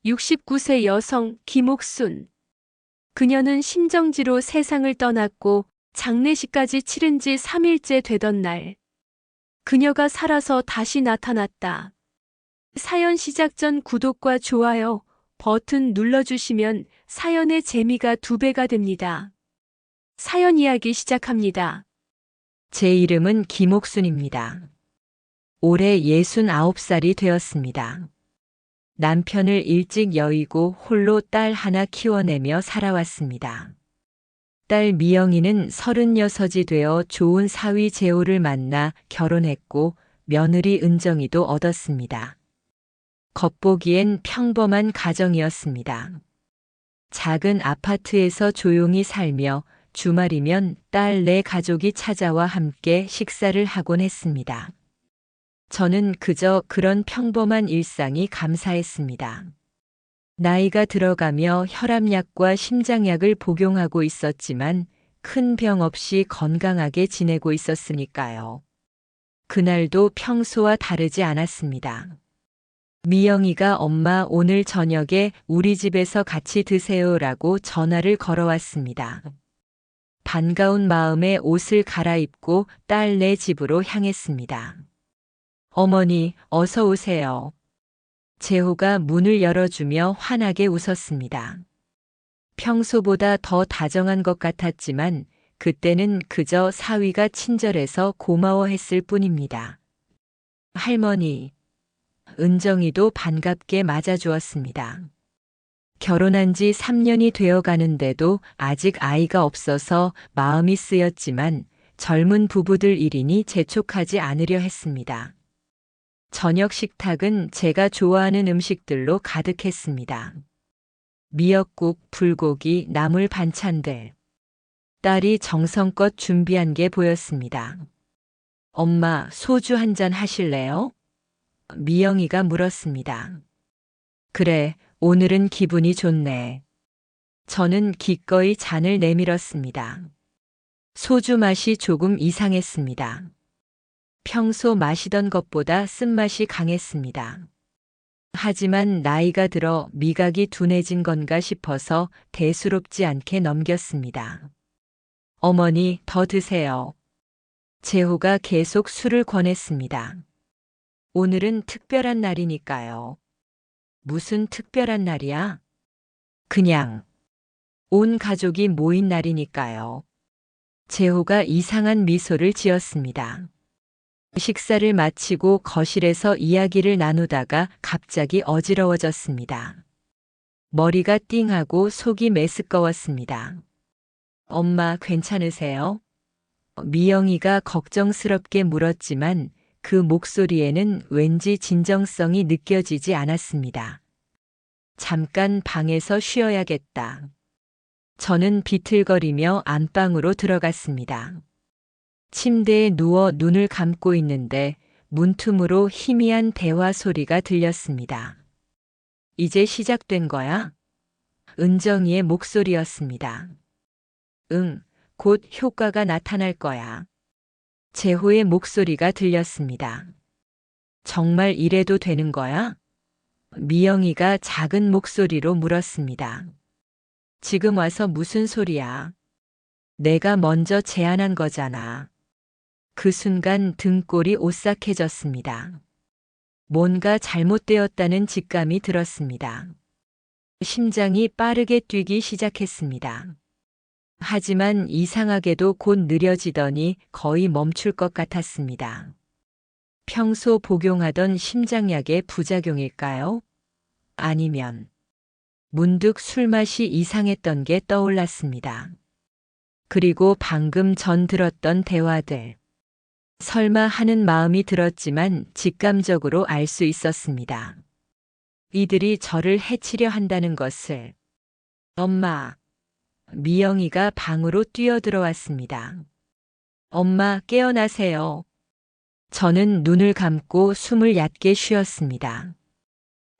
69세 여성 김옥순. 그녀는 심정지로 세상을 떠났고 장례식까지 치른 지 3일째 되던 날, 그녀가 살아서 다시 나타났다. 사연 시작 전 구독과 좋아요 버튼 눌러주시면 사연의 재미가 2배가 됩니다. 사연 이야기 시작합니다. 제 이름은 김옥순입니다. 올해 69살이 되었습니다. 남편을 일찍 여의고 홀로 딸 하나 키워내며 살아왔습니다. 딸 미영이는 36이 되어 좋은 사위 재호를 만나 결혼했고 며느리 은정이도 얻었습니다. 겉보기엔 평범한 가정이었습니다. 작은 아파트에서 조용히 살며 주말이면 딸 네 가족이 찾아와 함께 식사를 하곤 했습니다. 저는 그저 그런 평범한 일상이 감사했습니다. 나이가 들어가며 혈압약과 심장약을 복용하고 있었지만 큰 병 없이 건강하게 지내고 있었으니까요. 그날도 평소와 다르지 않았습니다. 미영이가 엄마 오늘 저녁에 우리 집에서 같이 드세요라고 전화를 걸어왔습니다. 반가운 마음에 옷을 갈아입고 딸 네 집으로 향했습니다. 어머니, 어서 오세요. 재호가 문을 열어주며 환하게 웃었습니다. 평소보다 더 다정한 것 같았지만 그때는 그저 사위가 친절해서 고마워했을 뿐입니다. 할머니, 은정이도 반갑게 맞아주었습니다. 결혼한 지 3년이 되어 가는데도 아직 아이가 없어서 마음이 쓰였지만 젊은 부부들 일이니 재촉하지 않으려 했습니다. 저녁 식탁은 제가 좋아하는 음식들로 가득했습니다. 미역국, 불고기, 나물 반찬들. 딸이 정성껏 준비한 게 보였습니다. 엄마, 소주 한 잔 하실래요? 미영이가 물었습니다. 그래, 오늘은 기분이 좋네. 저는 기꺼이 잔을 내밀었습니다. 소주 맛이 조금 이상했습니다. 평소 마시던 것보다 쓴맛이 강했습니다. 하지만 나이가 들어 미각이 둔해진 건가 싶어서 대수롭지 않게 넘겼습니다. 어머니, 더 드세요. 재호가 계속 술을 권했습니다. 오늘은 특별한 날이니까요. 무슨 특별한 날이야? 그냥 온 가족이 모인 날이니까요. 재호가 이상한 미소를 지었습니다. 식사를 마치고 거실에서 이야기를 나누다가 갑자기 어지러워졌습니다. 머리가 띵하고 속이 메스꺼웠습니다. 엄마 괜찮으세요? 미영이가 걱정스럽게 물었지만 그 목소리에는 왠지 진정성이 느껴지지 않았습니다. 잠깐 방에서 쉬어야겠다. 저는 비틀거리며 안방으로 들어갔습니다. 침대에 누워 눈을 감고 있는데 문틈으로 희미한 대화 소리가 들렸습니다. 이제 시작된 거야? 은정이의 목소리였습니다. 응, 곧 효과가 나타날 거야. 재호의 목소리가 들렸습니다. 정말 이래도 되는 거야? 미영이가 작은 목소리로 물었습니다. 지금 와서 무슨 소리야? 내가 먼저 제안한 거잖아. 그 순간 등골이 오싹해졌습니다. 뭔가 잘못되었다는 직감이 들었습니다. 심장이 빠르게 뛰기 시작했습니다. 하지만 이상하게도 곧 느려지더니 거의 멈출 것 같았습니다. 평소 복용하던 심장약의 부작용일까요? 아니면 문득 술맛이 이상했던 게 떠올랐습니다. 그리고 방금 전 들었던 대화들. 설마 하는 마음이 들었지만 직감적으로 알 수 있었습니다. 이들이 저를 해치려 한다는 것을. 엄마. 미영이가 방으로 뛰어들어왔습니다. 엄마 깨어나세요. 저는 눈을 감고 숨을 얕게 쉬었습니다.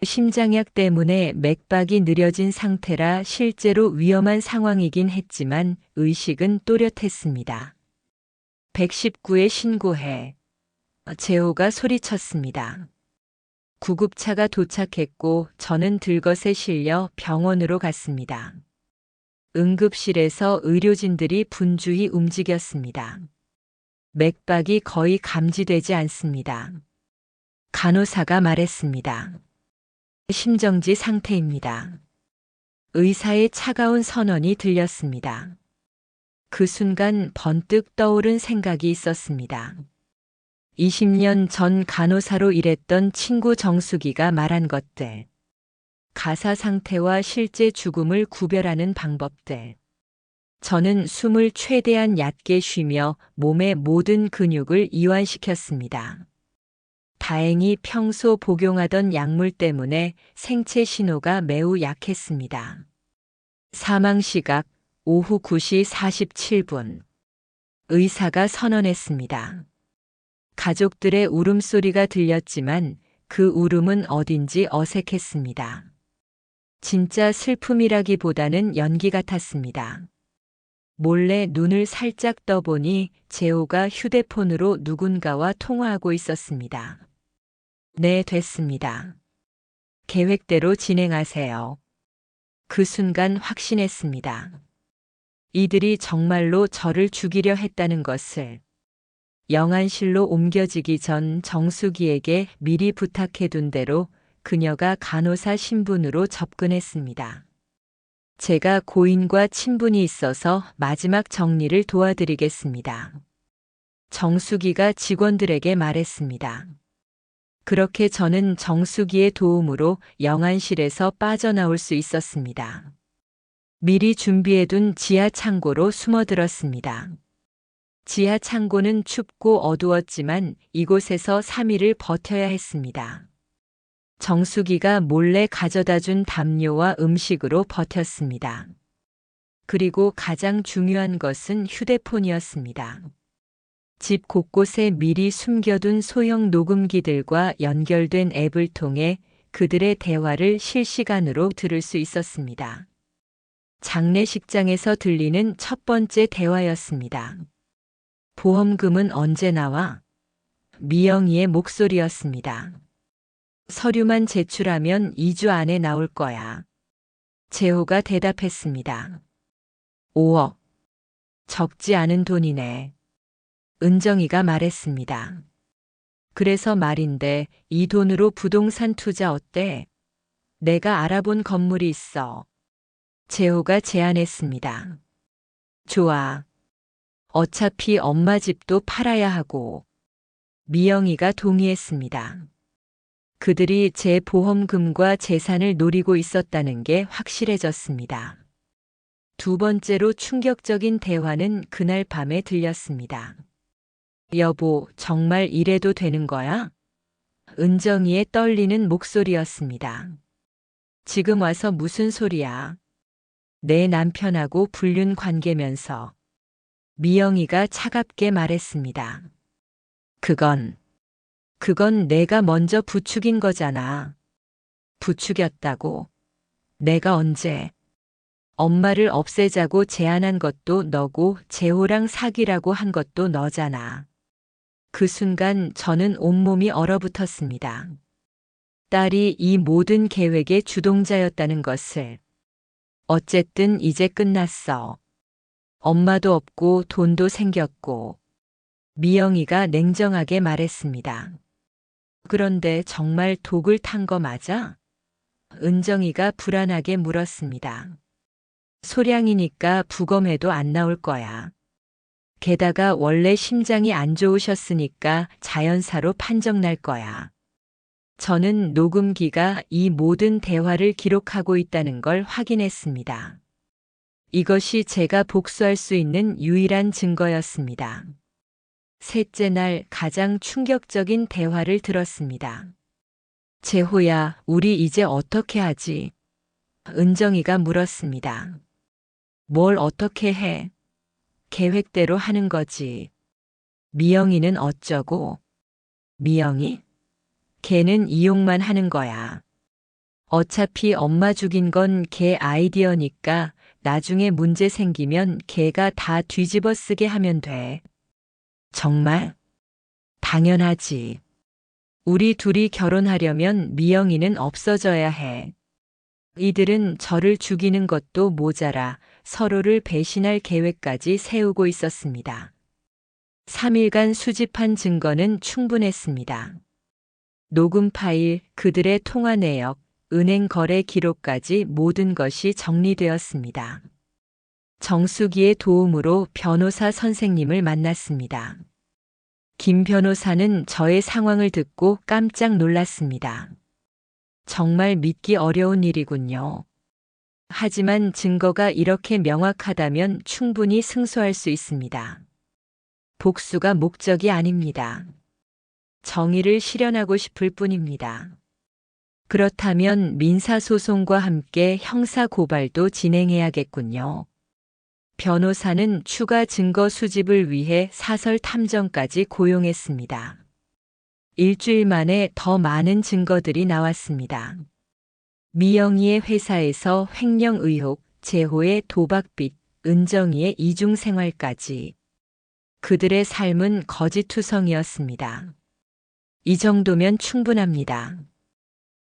심장약 때문에 맥박이 느려진 상태라 실제로 위험한 상황이긴 했지만 의식은 또렷했습니다. 119에 신고해. 재호가 소리쳤습니다. 구급차가 도착했고 저는 들것에 실려 병원으로 갔습니다. 응급실에서 의료진들이 분주히 움직였습니다. 맥박이 거의 감지되지 않습니다. 간호사가 말했습니다. 심정지 상태입니다. 의사의 차가운 선언이 들렸습니다. 그 순간 번뜩 떠오른 생각이 있었습니다. 20년 전 간호사로 일했던 친구 정수기가 말한 것들. 가사 상태와 실제 죽음을 구별하는 방법들. 저는 숨을 최대한 얕게 쉬며 몸의 모든 근육을 이완시켰습니다. 다행히 평소 복용하던 약물 때문에 생체 신호가 매우 약했습니다. 사망 시각 오후 9시 47분. 의사가 선언했습니다. 가족들의 울음소리가 들렸지만 그 울음은 어딘지 어색했습니다. 진짜 슬픔이라기보다는 연기 같았습니다. 몰래 눈을 살짝 떠보니 재호가 휴대폰으로 누군가와 통화하고 있었습니다. 네, 됐습니다. 계획대로 진행하세요. 그 순간 확신했습니다. 이들이 정말로 저를 죽이려 했다는 것을. 영안실로 옮겨지기 전 정수기에게 미리 부탁해둔 대로 그녀가 간호사 신분으로 접근했습니다. 제가 고인과 친분이 있어서 마지막 정리를 도와드리겠습니다. 정수기가 직원들에게 말했습니다. 그렇게 저는 정수기의 도움으로 영안실에서 빠져나올 수 있었습니다. 미리 준비해둔 지하 창고로 숨어들었습니다. 지하 창고는 춥고 어두웠지만 이곳에서 3일을 버텨야 했습니다. 정수기가 몰래 가져다 준 담요와 음식으로 버텼습니다. 그리고 가장 중요한 것은 휴대폰이었습니다. 집 곳곳에 미리 숨겨둔 소형 녹음기들과 연결된 앱을 통해 그들의 대화를 실시간으로 들을 수 있었습니다. 장례식장에서 들리는 첫 번째 대화였습니다. 보험금은 언제 나와? 미영이의 목소리였습니다. 서류만 제출하면 2주 안에 나올 거야. 재호가 대답했습니다. 5억. 적지 않은 돈이네. 은정이가 말했습니다. 그래서 말인데 이 돈으로 부동산 투자 어때? 내가 알아본 건물이 있어. 재호가 제안했습니다. 좋아. 어차피 엄마 집도 팔아야 하고. 미영이가 동의했습니다. 그들이 제 보험금과 재산을 노리고 있었다는 게 확실해졌습니다. 두 번째로 충격적인 대화는 그날 밤에 들렸습니다. 여보, 정말 이래도 되는 거야? 은정이의 떨리는 목소리였습니다. 지금 와서 무슨 소리야? 내 남편하고 불륜 관계면서. 미영이가 차갑게 말했습니다. 그건 내가 먼저 부추긴 거잖아. 부추겼다고? 내가 언제? 엄마를 없애자고 제안한 것도 너고 재호랑 사귀라고 한 것도 너잖아. 그 순간 저는 온몸이 얼어붙었습니다. 딸이 이 모든 계획의 주동자였다는 것을. 어쨌든 이제 끝났어. 엄마도 없고 돈도 생겼고. 미영이가 냉정하게 말했습니다. 그런데 정말 독을 탄 거 맞아? 은정이가 불안하게 물었습니다. 소량이니까 부검해도 안 나올 거야. 게다가 원래 심장이 안 좋으셨으니까 자연사로 판정 날 거야. 저는 녹음기가 이 모든 대화를 기록하고 있다는 걸 확인했습니다. 이것이 제가 복수할 수 있는 유일한 증거였습니다. 셋째 날 가장 충격적인 대화를 들었습니다. 재호야, 우리 이제 어떻게 하지? 은정이가 물었습니다. 뭘 어떻게 해? 계획대로 하는 거지. 미영이는 어쩌고? 미영이? 걔는 이용만 하는 거야. 어차피 엄마 죽인 건 걔 아이디어니까 나중에 문제 생기면 걔가 다 뒤집어 쓰게 하면 돼. 정말? 당연하지. 우리 둘이 결혼하려면 미영이는 없어져야 해. 이들은 저를 죽이는 것도 모자라 서로를 배신할 계획까지 세우고 있었습니다. 3일간 수집한 증거는 충분했습니다. 녹음 파일, 그들의 통화 내역, 은행 거래 기록까지 모든 것이 정리되었습니다. 정수기의 도움으로 변호사 선생님을 만났습니다. 김 변호사는 저의 상황을 듣고 깜짝 놀랐습니다. 정말 믿기 어려운 일이군요. 하지만 증거가 이렇게 명확하다면 충분히 승소할 수 있습니다. 복수가 목적이 아닙니다. 정의를 실현하고 싶을 뿐입니다. 그렇다면 민사소송과 함께 형사고발도 진행해야겠군요. 변호사는 추가 증거 수집을 위해 사설 탐정까지 고용했습니다. 일주일 만에 더 많은 증거들이 나왔습니다. 미영이의 회사에서 횡령 의혹, 재호의 도박빚, 은정이의 이중생활까지. 그들의 삶은 거짓투성이었습니다. 이 정도면 충분합니다.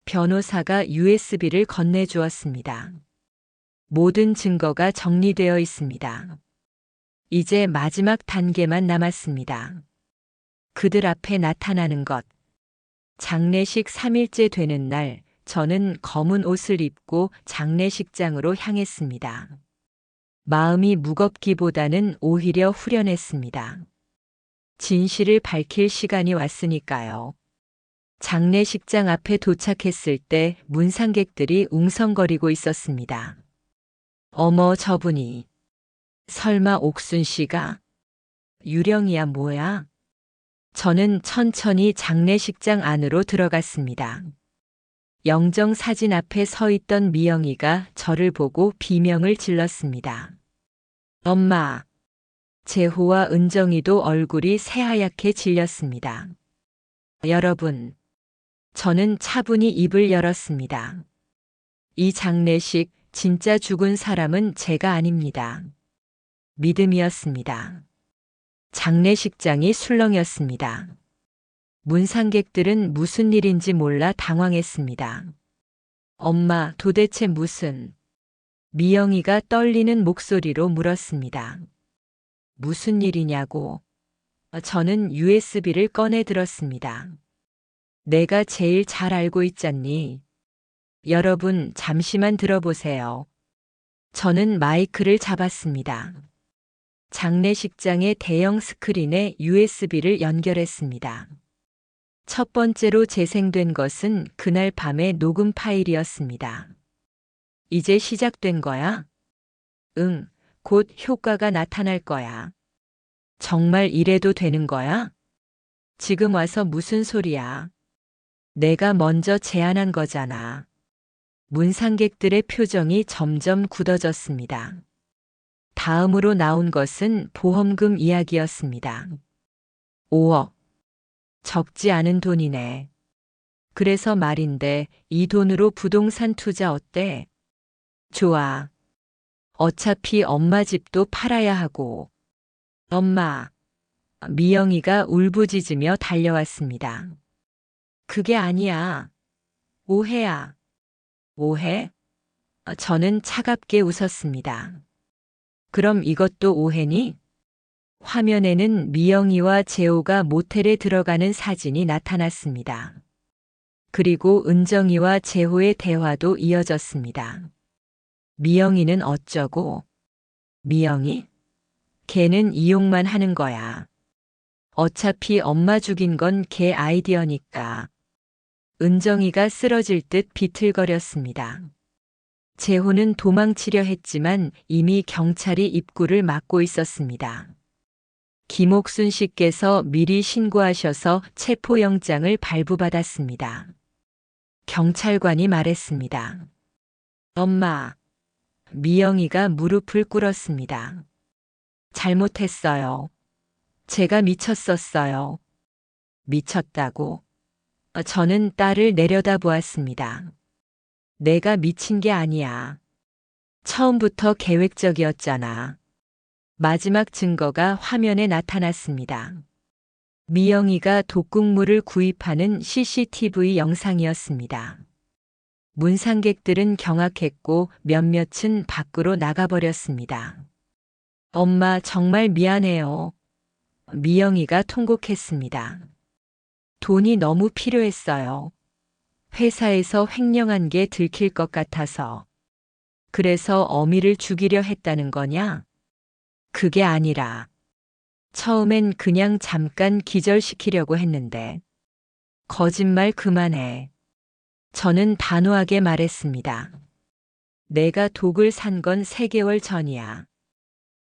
변호사가 USB를 건네주었습니다. 모든 증거가 정리되어 있습니다. 이제 마지막 단계만 남았습니다. 그들 앞에 나타나는 것. 장례식 3일째 되는 날, 저는 검은 옷을 입고 장례식장으로 향했습니다. 마음이 무겁기보다는 오히려 후련했습니다. 진실을 밝힐 시간이 왔으니까요. 장례식장 앞에 도착했을 때 문상객들이 웅성거리고 있었습니다. 어머, 저분이. 설마 옥순 씨가? 유령이야 뭐야? 저는 천천히 장례식장 안으로 들어갔습니다. 영정 사진 앞에 서 있던 미영이가 저를 보고 비명을 질렀습니다. 엄마. 재호와 은정이도 얼굴이 새하얗게 질렸습니다. 여러분. 저는 차분히 입을 열었습니다. 이 장례식 진짜 죽은 사람은 제가 아닙니다. 믿음이었습니다. 장례식장이 술렁였습니다. 문상객들은 무슨 일인지 몰라 당황했습니다. 엄마, 도대체 무슨? 미영이가 떨리는 목소리로 물었습니다. 무슨 일이냐고. 저는 USB를 꺼내 들었습니다. 내가 제일 잘 알고 있잖니. 여러분, 잠시만 들어보세요. 저는 마이크를 잡았습니다. 장례식장의 대형 스크린에 USB를 연결했습니다. 첫 번째로 재생된 것은 그날 밤의 녹음 파일이었습니다. 이제 시작된 거야? 응, 곧 효과가 나타날 거야. 정말 이래도 되는 거야? 지금 와서 무슨 소리야? 내가 먼저 제안한 거잖아. 문상객들의 표정이 점점 굳어졌습니다. 다음으로 나온 것은 보험금 이야기였습니다. 5억. 적지 않은 돈이네. 그래서 말인데 이 돈으로 부동산 투자 어때? 좋아. 어차피 엄마 집도 팔아야 하고. 엄마. 미영이가 울부짖으며 달려왔습니다. 그게 아니야. 오해야. 오해? 저는 차갑게 웃었습니다. 그럼 이것도 오해니? 화면에는 미영이와 재호가 모텔에 들어가는 사진이 나타났습니다. 그리고 은정이와 재호의 대화도 이어졌습니다. 미영이는 어쩌고? 미영이? 걔는 이용만 하는 거야. 어차피 엄마 죽인 건 걔 아이디어니까. 은정이가 쓰러질 듯 비틀거렸습니다. 재호는 도망치려 했지만 이미 경찰이 입구를 막고 있었습니다. 김옥순 씨께서 미리 신고하셔서 체포영장을 발부받았습니다. 경찰관이 말했습니다. 엄마. 미영이가 무릎을 꿇었습니다. 잘못했어요. 제가 미쳤었어요. 미쳤다고? 저는 딸을 내려다보았습니다. 내가 미친 게 아니야. 처음부터 계획적이었잖아. 마지막 증거가 화면에 나타났습니다. 미영이가 독국물을 구입하는 CCTV 영상이었습니다. 문상객들은 경악했고 몇몇은 밖으로 나가버렸습니다. 엄마, 정말 미안해요. 미영이가 통곡했습니다. 돈이 너무 필요했어요. 회사에서 횡령한 게 들킬 것 같아서. 그래서 어미를 죽이려 했다는 거냐? 그게 아니라 처음엔 그냥 잠깐 기절시키려고 했는데. 거짓말 그만해. 저는 단호하게 말했습니다. 내가 독을 산 건 3개월 전이야.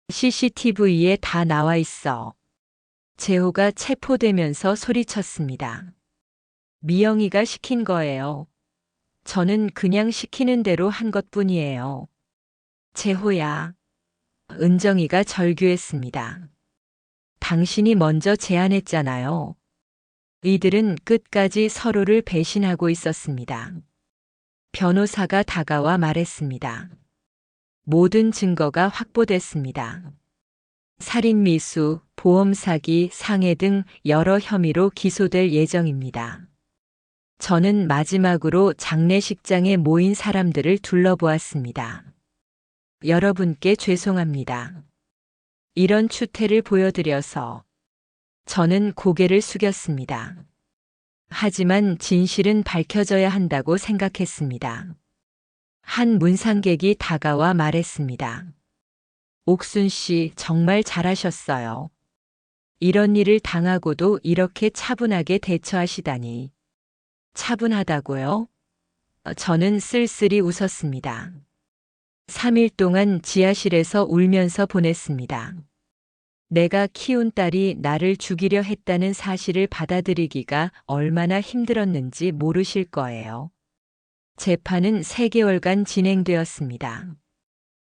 CCTV에 다 나와 있어. 재호가 체포되면서 소리쳤습니다. 미영이가 시킨 거예요. 저는 그냥 시키는 대로 한 것뿐이에요. 재호야. 은정이가 절규했습니다. 당신이 먼저 제안했잖아요. 이들은 끝까지 서로를 배신하고 있었습니다. 변호사가 다가와 말했습니다. 모든 증거가 확보됐습니다. 살인미수, 보험사기, 상해 등 여러 혐의로 기소될 예정입니다. 저는 마지막으로 장례식장에 모인 사람들을 둘러보았습니다. 여러분께 죄송합니다. 이런 추태를 보여드려서. 저는 고개를 숙였습니다. 하지만 진실은 밝혀져야 한다고 생각했습니다. 한 문상객이 다가와 말했습니다. 옥순 씨, 정말 잘하셨어요. 이런 일을 당하고도 이렇게 차분하게 대처하시다니. 차분하다고요? 저는 쓸쓸히 웃었습니다. 3일 동안 지하실에서 울면서 보냈습니다. 내가 키운 딸이 나를 죽이려 했다는 사실을 받아들이기가 얼마나 힘들었는지 모르실 거예요. 재판은 3개월간 진행되었습니다.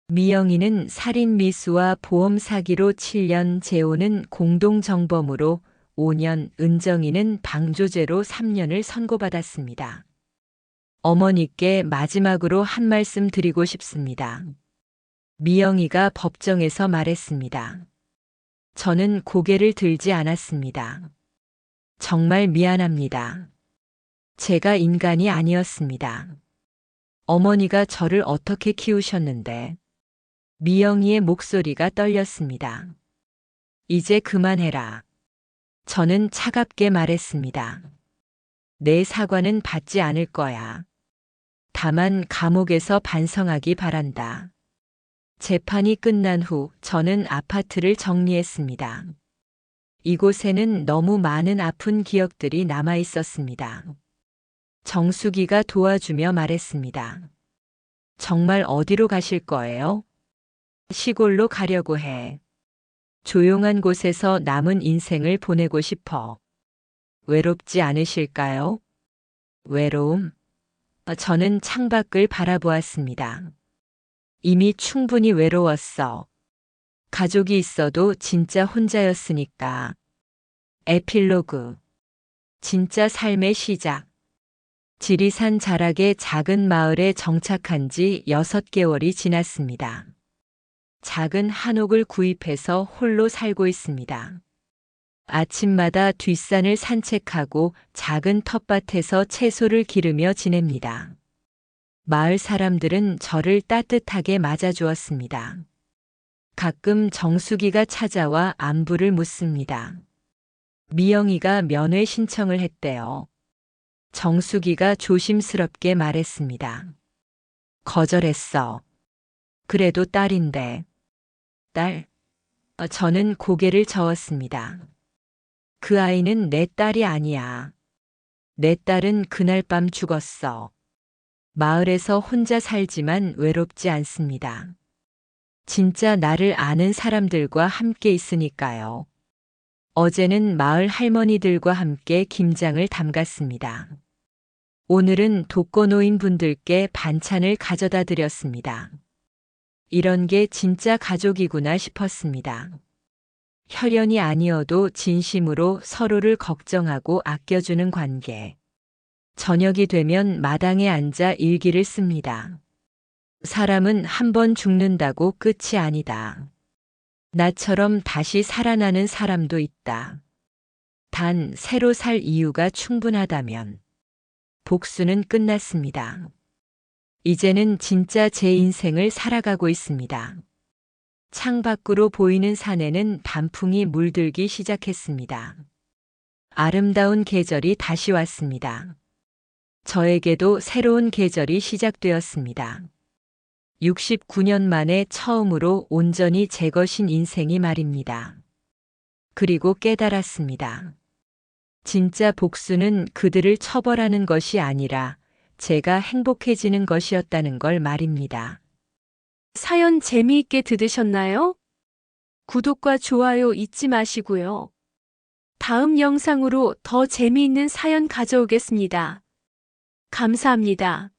미영이는 살인미수와 보험사기로 7년, 재호는 공동정범으로 5년, 은정이는 방조죄로 3년을 선고받았습니다. 어머니께 마지막으로 한 말씀 드리고 싶습니다. 미영이가 법정에서 말했습니다. 저는 고개를 들지 않았습니다. 정말 미안합니다. 제가 인간이 아니었습니다. 어머니가 저를 어떻게 키우셨는데. 미영이의 목소리가 떨렸습니다. 이제 그만해라. 저는 차갑게 말했습니다. 내 사과는 받지 않을 거야. 다만 감옥에서 반성하기 바란다. 재판이 끝난 후 저는 아파트를 정리했습니다. 이곳에는 너무 많은 아픈 기억들이 남아 있었습니다. 정수기가 도와주며 말했습니다. 정말 어디로 가실 거예요? 시골로 가려고 해. 조용한 곳에서 남은 인생을 보내고 싶어. 외롭지 않으실까요? 외로움? 저는 창밖을 바라보았습니다. 이미 충분히 외로웠어. 가족이 있어도 진짜 혼자였으니까. 에필로그. 진짜 삶의 시작. 지리산 자락의 작은 마을에 정착한 지 6개월이 지났습니다. 작은 한옥을 구입해서 홀로 살고 있습니다. 아침마다 뒷산을 산책하고 작은 텃밭에서 채소를 기르며 지냅니다. 마을 사람들은 저를 따뜻하게 맞아주었습니다. 가끔 정수기가 찾아와 안부를 묻습니다. 미영이가 면회 신청을 했대요. 정수기가 조심스럽게 말했습니다. 거절했어. 그래도 딸인데. 딸? 저는 고개를 저었습니다. 그 아이는 내 딸이 아니야. 내 딸은 그날 밤 죽었어. 마을에서 혼자 살지만 외롭지 않습니다. 진짜 나를 아는 사람들과 함께 있으니까요. 어제는 마을 할머니들과 함께 김장을 담갔습니다. 오늘은 독거노인 분들께 반찬을 가져다 드렸습니다. 이런 게 진짜 가족이구나 싶었습니다. 혈연이 아니어도 진심으로 서로를 걱정하고 아껴주는 관계. 저녁이 되면 마당에 앉아 일기를 씁니다. 사람은 한 번 죽는다고 끝이 아니다. 나처럼 다시 살아나는 사람도 있다. 단 새로 살 이유가 충분하다면 복수는 끝났습니다. 이제는 진짜 제 인생을 살아가고 있습니다. 창밖으로 보이는 산에는 단풍이 물들기 시작했습니다. 아름다운 계절이 다시 왔습니다. 저에게도 새로운 계절이 시작되었습니다. 69년 만에 처음으로 온전히 제 것인 인생이 말입니다. 그리고 깨달았습니다. 진짜 복수는 그들을 처벌하는 것이 아니라 제가 행복해지는 것이었다는 걸 말입니다. 사연 재미있게 들으셨나요? 구독과 좋아요 잊지 마시고요. 다음 영상으로 더 재미있는 사연 가져오겠습니다. 감사합니다.